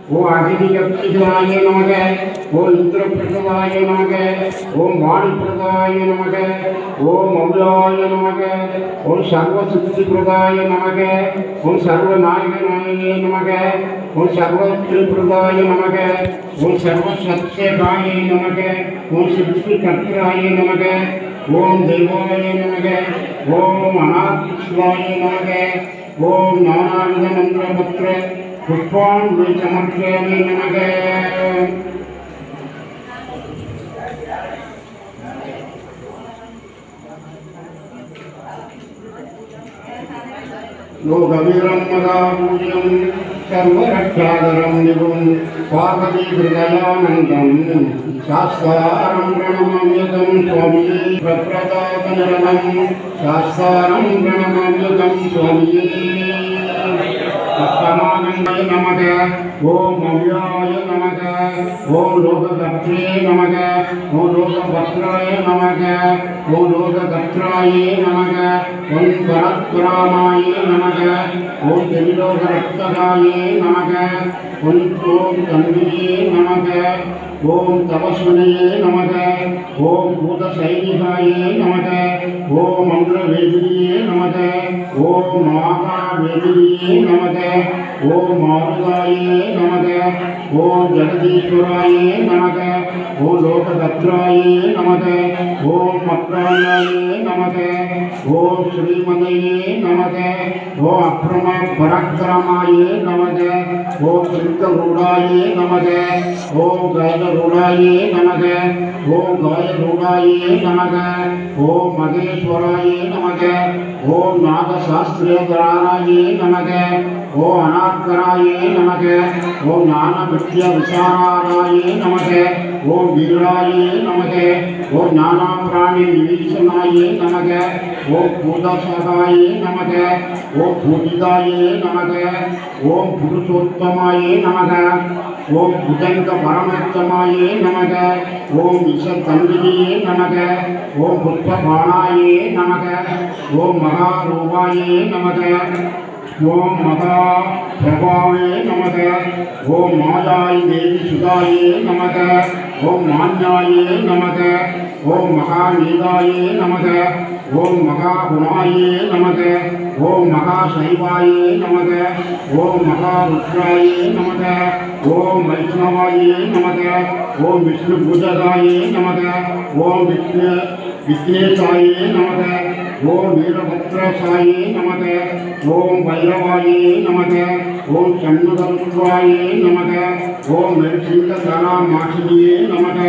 ஓம் அகிதியப்திதாய நமக ஓம் இந்திரபிரதாய நமக ஓம் வாணிபிரதாய நமக ஓம் மௌலாய நமக ஓம் சர்வசித்திபிரதாய நமக ஓம் சர்வநாயகநாயகே நமக ஓம் சர்வத்ரிபிரதாய நமக ஓம் சர்வசத்யகாய நமக ஓம் சித்திகர்த்தாய நமக ஓம் தேவாய நமக ஓம் அநாத்வாய நமக ஓம் நானாவித மந்திரபத்ர புஷ்பான் சமர்ப்பயாமி நமக லோகவீரம் மகாபூஜம் சர்வரட்சாதரம் நிபும் பார்வதி ஹிருதயானந்தம் சாஸ்தாரம் பிரணமாம்யதம் சுவாமியே பிரப்ரதாபநிரணம் சாஸ்தாரம் பிரணமாம்யதம் சுவாமியே சத்தமானந்தாய நமக ஓம் மவ்யாய நமக ஓம் லோககத்ரே நமக ஓம் லோகபத்ராய நமக ஓம் லோககத்ராயே நமக ஓம் பரத்ராமாய நமக ஓம் திரிலோகரக்தகாயே நமக ஓம் தன்வியே நமக ஓம் தபஸ்வனையே நமக ஓம் பூதசைனிகாயே நமக ஓம் மந்திரவேதினியே நமக ஓம் மகாவேதினியே நமக ஓம் மாருதாயே நமக ஓம் ஜகதீஸ்வராயே நமக ஓம் லோகதத்ராயே நமக ஓம் மக்ராயாயே நமக ஓம் ஸ்ரீமதையே நமக ஓம் அப்ரமா பராக்கிரமாயே நமக ஓம் சிங்கரூடாயே நமக ஓம் கயரூடாயே நமக ஓம் காயரூடாயே நமக ஓம் மகேஸ்வராயே நமக ஓம் நாகசாஸ்திரேந்திராயே நமக ஓம் அநாத்கராயே நமக ஓம் ஞானவித்யா விசாராயே நமக ஓம் வீராயே நமக ஓம் ஞானா பிராணி நிவீசனாயே நமக ஓம் பூதசகாயே நமக ஓம் பூஜிதாயே நமக ஓம் புருஷோத்தமாயே நமக ஓம் புஜங்க பரமோத்தமாயே நமக ஓம் விஷதன்வினியே நமக ஓம் புஷ்பபாணாயே நமக ஓம் மகாரூபாயே நமக ஓம் மகா பிரபாவே நமக ஓம் மாயாய் தேவி சுதாயே நமக ஓம் மான்யாயே நமக ஓம் மகாநீதாயே நமக ஓம் மகாகுணாயே நமக ஓம் மகாசைவாயே நமக ஓம் மகாருத்ராயே நமக ஓம் வைஷ்ணவாயே நமக ஓம் விஷ்ணுபூஜகாயே நமக ஓம் விக்னேசாயே நமக ஓம் வீரபத்ரசாயே நமக ஓம் வைரவாயே நமக ஓம் சண்முகருத்ராயே நமக ஓம் நரசிங்கதராமாசினியே நமக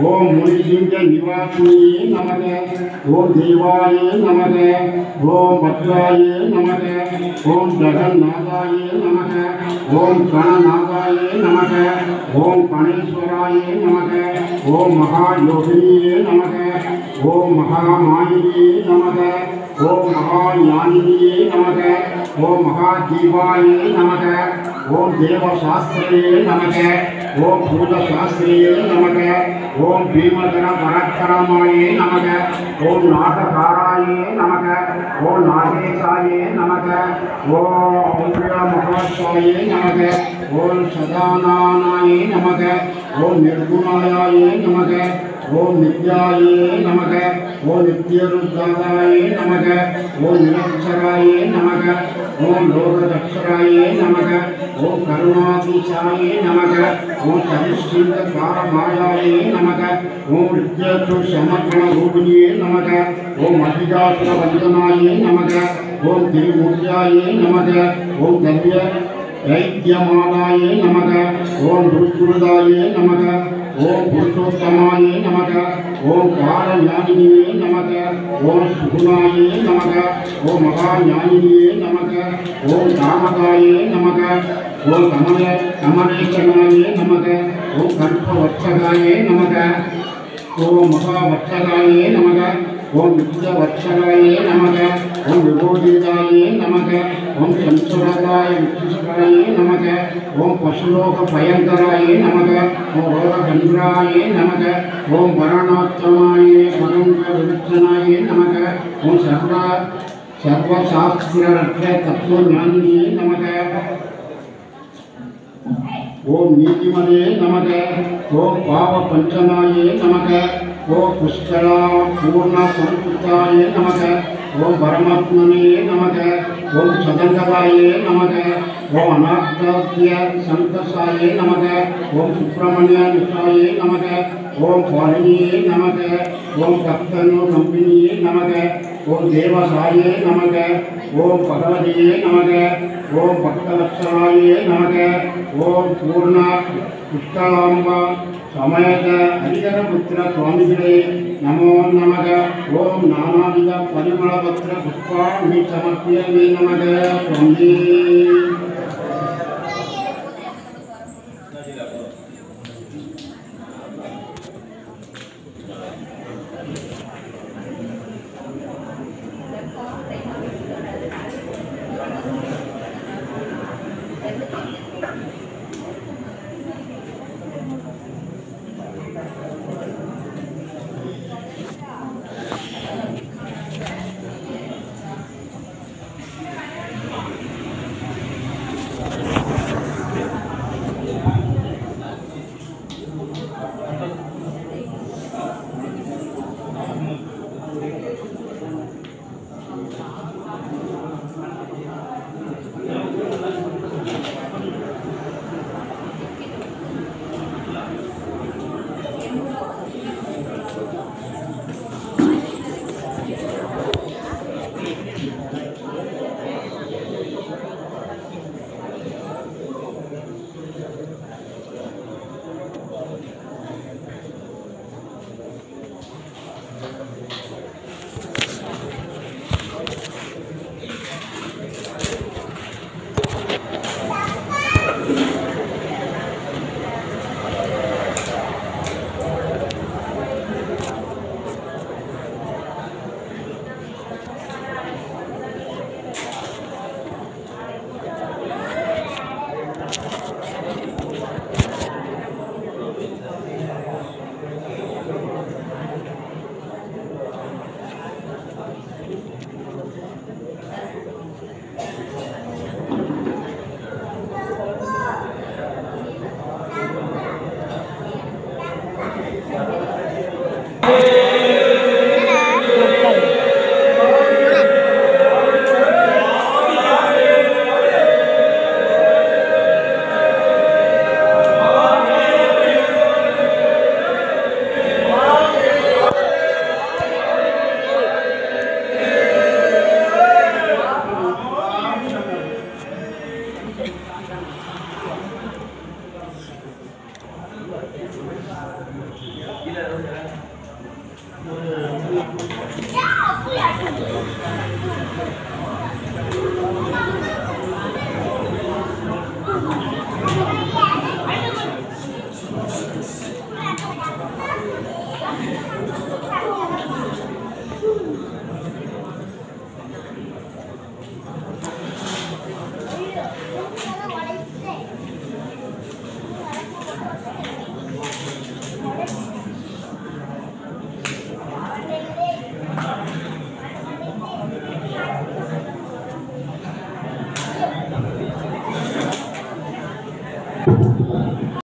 ஓம் முனிசிங்க நிவாசினியே நமக ஓம் தேவாயே நமக ஓம் பத்ராயே நமக ஓம் ஜெகநாதாயே நமக ஓம் கணநாதாயே நமக ஓம் கணேஸ்வராயே நமக ஓம் மகாயோகினியே நமக ஓம் மகாமாயினியே நமக ஓம் மகாஞானினியே நமக ஓம் மகாதீவாயே நமக ஓம் தேவசாஸ்திரே நமக ஓம் பூதசாஸ்திரே நமக ஓம் பீமதர பராக்கிரமாயே நமக ஓம் நாககாராயே நமக ஓம் நாகேசாயே நமக ஓம் மகாசாயே நமக ஓம் சதானானாயே நமக ஓம் நிர்குணாயாயே நமக ஓம் நித்யாயே நமக ஓம் நித்யருத்தாயே நமக ஓம் நிரக்ஷராயே நமக ஓம் லோகதக்ஷராயே நமக ஓம் கருணாதீசாயே நமக ஓம் சரிஷ்டகாரமாயாயே நமக ஓம் வித்யாசு சமர்ப்பண ரூபிணியே நமக ஓம் அதிகாசுர வந்தனாயே நமக ஓம் திரிமூர்த்தியாயே நமக ஓம் தவ்ய தைத்யமாதாயே நமக ஓம் துருதாயே நமக ஓம் புருஷோத்தமாயே நமக ஓம் காரஞானினியே நமக ஓம் சுகுணாயே நமக ஓம் மகாஞானினியே நமக ஓம் காமகாயே நமக ஓம் கமலேசனாயே நமக ஓம் கல்பவத்சகாயே நமக ஓம் மகாவத்சகாயே நமக ஓம் வித்யவத்சகாயே நமக ஓம் விபோதிதாயே நமக ஓம் சம்சுரதாய வித்யுஷகாயே நமக ஓம் பசுலோக பயங்கராயே நமக ஓம் ரோககன்றாயே நமக ஓம் வரணோத்தமாயே பரங்க விருத்தனாயே நமக ஓம் சர்வசாஸ்திரரட்ச தத்துவஞானியே நமக ஓம் நீதிமதே நமக. ஓம் பாவ பஞ்சமாயே நமக. ஓம் புஷ்கரா பூர்ண சம்புத்தாயே நமக. ஓம் பரமாத்மனே நமக. ஓம் சதங்கதாயே நமக. ஓம் அநாத்தாத்திய சந்தசாயே நமக. ஓம் சுப்பிரமணிய நிஷாயே நமக. ஓம் பாலினியே நமக. ஓம் பக்தனு கம்பினியே நமக. ஓம் தேவசாயே நமக. ஓம் பகவதியே நமக. ஓம் பக்தவத்சலாயே நமக. ஓம் பூர்ண புஷ்கலாம்பா சமயத ஹரிகரபுத்திர சுவாமிகளே நமோ நமக. ஓம் நானாவித பரிமளபத்திர புஷ்பாணி சமர்ப்பியமே நமக. சுவாமி Yeah,